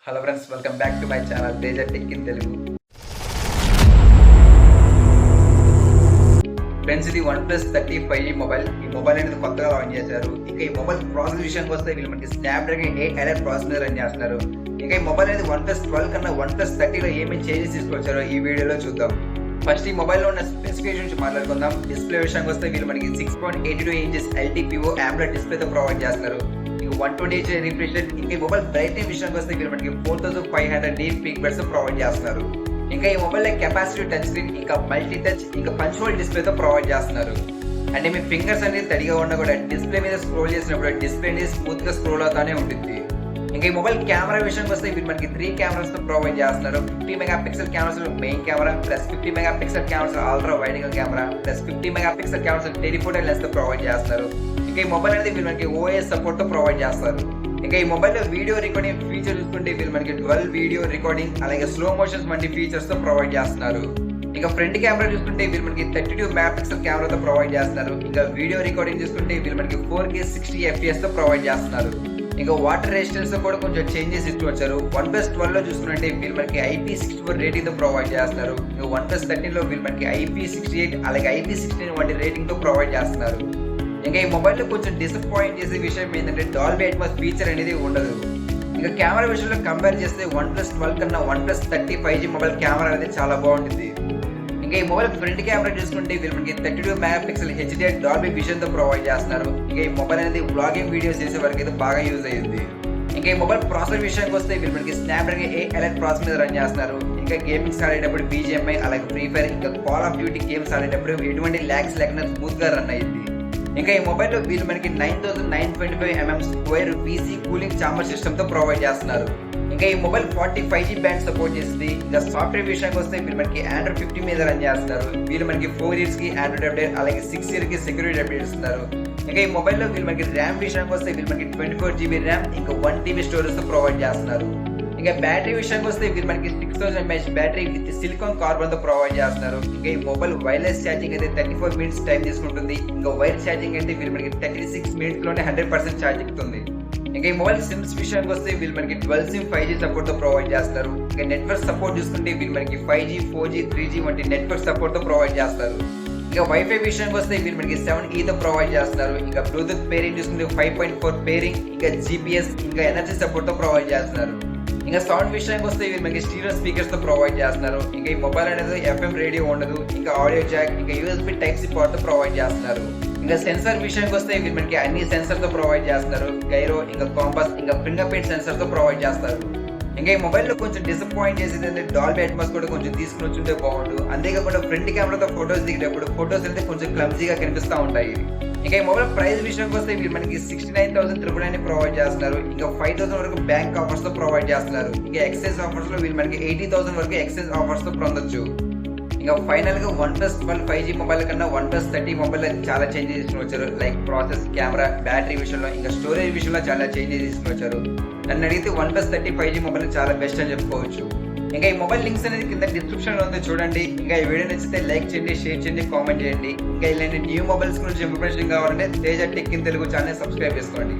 Hello friends, welcome back to my channel Teja tech in Telugu. Friends, ఇది OnePlus 30 5G mobile. ఈ mobile అనేది కొత్తగా launch చేశారు. ఇంకా ఈ మొబైల్ ప్రాసెస్ విషయానికి వస్తే వీళ్ళు మనకి స్నాప్డ్రాగన్ 8 Elite ప్రాసెస్ మీద రన్ చేస్తున్నారు. ఇంకా ఈ మొబైల్ అనేది OnePlus 12 కన్నా OnePlus 30లో ఏమేమి చేంజెస్ తీసుకొచ్చారో ఈ వీడియోలో చూద్దాం. ఫస్ట్ ఈ మొబైల్లో ఉన్న స్పెసిఫికేషన్ నుంచి మాట్లాడుకుందాం. డిస్ప్లే విషయానికి వస్తే వీళ్ళు మనకి 6.82 ఇంచెస్ LTPO AMOLED డిస్ప్లేతో ప్రొవైడ్ చేస్తున్నారు. 120Hz refresh rate. ఇంకా ఈ మొబైల్ బ్రైట్నెస్ విషయానికి వస్తే వీళ్ళు మనకి 4500 nits పీక్ బర్డ్స్ ప్రొవైడ్ చేస్తున్నారు. ఇంకా ఈ మొబైల్ కెపాసిటీ టచ్ స్క్రీన్, ఇంకా మల్టీ టచ్, ఇంకా పంచ్ హోల్ డిస్ప్లేతో ప్రొవైడ్ చేస్తున్నారు. అంటే మీ ఫింగర్స్ అనేది తడిగా ఉన్నా కూడా డిస్ప్లే మీద స్క్రోల్ చేసినప్పుడు డిస్ప్లే అనేది స్మూత్ గా స్క్రోల్ అవుతానే ఉంటుంది. ఇంకా ఈ మొబైల్ కెమెరా విషయానికి వస్తే వీళ్ళు మనకి 3 కెమెరాస్ తో ప్రొవైడ్ చేస్తున్నారు. 50 megapixel cameras main camera, plus 50 megapixel cameras ultra wide angle camera, plus 50 megapixel cameras telephoto lens తో ప్రొవైడ్ చేస్తున్నారు. ఇంకా ఈ మొబైల్ అనేది వీళ్ళు మనకి OS సపోర్ట్ తో ప్రొవైడ్ చేస్తారు. ఇంకా ఈ మొబైల్ లో వీడియో రికార్డింగ్ ఫీచర్ చూసుకుంటే వీళ్ళు మనకి 12 వీడియో రికార్డింగ్, అలాగే స్లో మోషన్స్ వంటి ఫీచర్స్ తో ప్రొవైడ్ చేస్తున్నారు. ఇంకా ఫ్రంట్ కెమెరా చూసుకుంటే వీళ్ళు మనకి 32 మెగాపిక్సెల్ కెమెరాతో ప్రొవైడ్ చేస్తున్నారు. ఇంకా వీడియో రికార్డింగ్ చూసుకుంటే వీళ్ళు మనకి 4K 60 FPS తో ప్రొవైడ్ చేస్తున్నారు. ఇంకా వాటర్ రెసిస్టెన్స్ తో కూడా కొంచెం చేంజెస్ ఇస్తూ వచ్చారు. OnePlus 12 లో చూసుకుంటే వీళ్ళు మనకి IP64 రేటింగ్ తో ప్రొవైడ్ చేస్తున్నారు. ఇంకా OnePlus 13 లో వీళ్ళు మనకి IP68 అలాగే IP16 వంటి రేటింగ్ తో ప్రొవైడ్ చేస్తున్నారు. ఇంకా ఈ మొబైల్లో కొంచెం డిసప్పాయింట్ చేసే విషయం ఏంటంటే డాల్బీ అట్మాస్ ఫీచర్ అనేది ఉండదు. ఇంకా కెమెరా విషయంలో కంపేర్ చేస్తే OnePlus 12 కన్నా OnePlus 30 5G మొబైల్ కెమెరా అనేది చాలా బాగుంటుంది. ఇంకా ఈ మొబైల్ ఫ్రంట్ కెమెరా చూసుకుంటే వీళ్ళు మనకి 32 మెగాపిక్సెల్ HDR డాల్బీ విజన్ తో ప్రొవైడ్ చేస్తున్నారు. ఇంకా ఈ మొబైల్ అనేది వ్లాగింగ్ వీడియోస్ చేసే వరకు అయితే బాగా యూజ్ అయ్యింది. ఇంకా ఈ మొబైల్ ప్రాసెసర్ విషయానికి వస్తే వీళ్ళు మనకి స్నాప్డ్రాగన్ 8 Elite ప్రాసెస్ మీద రన్ చేస్తున్నారు. ఇంకా గేమింగ్స్ ఆడేటప్పుడు BGMI అలాగే ఫ్రీ ఫైర్, ఇంకా కాల్ ఆఫ్ డ్యూటీ గేమ్స్ ఆడేటప్పుడు ఎటువంటి ల్యాగ్స్ లేకుండా స్మూత్ గా రన్ అయ్యింది. ఇంకా ఈ మొబైల్లో వీళ్ళు మనకి 9925mm square PC cooling chamber system తో ప్రొవైడ్ చేస్తున్నారు. ఇంకా ఈ మొబైల్ 40 5G బ్యాండ్ సపోర్ట్ చేస్తుంది. ఇంకా సాఫ్ట్వేర్ విషయానికి వస్తే వీళ్ళు మనకి Android 15 మీద రన్ చేస్తున్నారు. వీళ్ళు మనకి 4 years కి Android అప్డేట్ అలాగే 6 years కి సెక్యూరిటీ అప్డేట్ ఇస్తున్నారు. ఇంకా ఈ మొబైల్లో వీళ్ళు మనకి ర్యామ్ విషయానికి వస్తే వీళ్ళు మనకి 24GB ర్యామ్, ఇంకా 1TB స్టోరేజ్ తో ప్రొవైడ్ చేస్తున్నారు. ఇంకా బ్యాటరీ విషయానికి వస్తే వీళ్ళు మనకి 6000 mAh battery with silicon carbon తో ప్రొవైడ్ చేస్తున్నారు. ఇంకా ఈ మొబైల్ వైర్లెస్ ఛార్జింగ్ అయితే 34 minutes టైం తీసుకుంటుంది. ఇంకా వైర్ ఛార్జింగ్ అయితే వీళ్ళు మనకి 36 minutes లోనే 100% ఛార్జ్ ఎక్కుతుంది. ఇంకా ఈ మొబైల్ సిమ్స్ విషయానికి వస్తే వీళ్ళు మనకి 12 SIM 5G సపోర్ట్ తో ప్రొవైడ్ చేస్తారు. ఇంకా నెట్వర్క్ సపోర్ట్ చూసుకుంటే వీళ్ళు మనకి 5G 4G 3G వంటి నెట్వర్క్ సపోర్ట్ తో ప్రొవైడ్ చేస్తారు. ఇంకా వైఫై విషయానికి వస్తే వీళ్ళు మనకి 7E తో ప్రొవైడ్ చేస్తున్నారు. ఇంకా బ్లూటూత్ పేరింగ్ చూసుకుంటే 5.4 పేరింగ్, ఇంకా GPS, ఇంకా ఎనర్జీ సపోర్ట్ తో ప్రొవైడ్ చేస్తున్నారు. ఇంకా సౌండ్ విషయానికి వస్తే వీళ్ళు మనకి స్టీరియో స్పీకర్స్ తో ప్రొవైడ్ చేస్తున్నారు. ఇంకా ఈ మొబైల్ అనేది FM రేడియో ఉండదు. ఇంకా ఆడియో జాక్, ఇంకా USB Type-C పోర్ట్ తో ప్రొవైడ్ చేస్తున్నారు. ఇంకా సెన్సార్ విషయానికి వస్తే వీళ్ళు మనకి అన్ని సెన్సార్ తో ప్రొవైడ్ చేస్తున్నారు. గైరో, ఇంకా కాంపాస్, ఇంకా ఫింగర్ ప్రింట్ సెన్సార్ తో ప్రొవైడ్ చేస్తారు. ఇంకా ఈ మొబైల్లో కొంచెం డిసప్పాయింట్ చేసేది అంటే డాల్బీ అట్మాస్ కూడా కొంచెం తీసుకుని వచ్చుంటే బాగుండు. అంతేకాకుండా ఫ్రంట్ కెమెరాతో ఫొటోస్ దిగేటప్పుడు ఫొటోస్ అయితే కొంచెం క్లమ్జీగా కనిపిస్తూ ఉంటాయి. ఇంకా ఈ మొబైల్ ప్రైస్ విషయానికి వస్తే వీళ్ళు మనకి 69,999 ప్రొవైడ్ చేస్తున్నారు. ఇంకా 5,000 వరకు బ్యాంక్ ఆఫర్స్ తో ప్రొవైడ్ చేస్తున్నారు. ఇంకా ఎక్స్చేంజ్ ఆఫర్స్ లో వీళ్ళు మనకి 80,000 వరకు ఎక్స్చేంజ్ ఆఫర్స్ తో పొందొచ్చు. ఇంకా ఫైనల్ గా OnePlus 12 5G మొబైల్ కన్నా OnePlus 30 మొబైల్ చాలా చేంజెస్ తీసుకుని వచ్చారు. లైక్ ప్రాసెస్, కెమెరా, బ్యాటరీ విషయంలో, ఇంకా స్టోరేజ్ విషయంలో చాలా చేంజెస్ తీసుకుని వచ్చారు. నన్ను అడిగితే OnePlus 30 5G మొబైల్ చాలా బెస్ట్ అని చెప్పుకోవచ్చు. ఇంకా ఈ మొబైల్ లింక్స్ అనేది కింద డిస్క్రిప్షన్ లో ఉందో చూడండి. ఇంకా ఈ వీడియో నచ్చితే లైక్ చేయండి, షేర్ చేయండి, కామెంట్ చేయండి. ఇంకా ఇలాంటి న్యూ మొబైల్స్ గురించి ఇన్ఫర్మేషన్ కావాలంటే Teja tech in Telugu channel subscribe చేసుకోండి.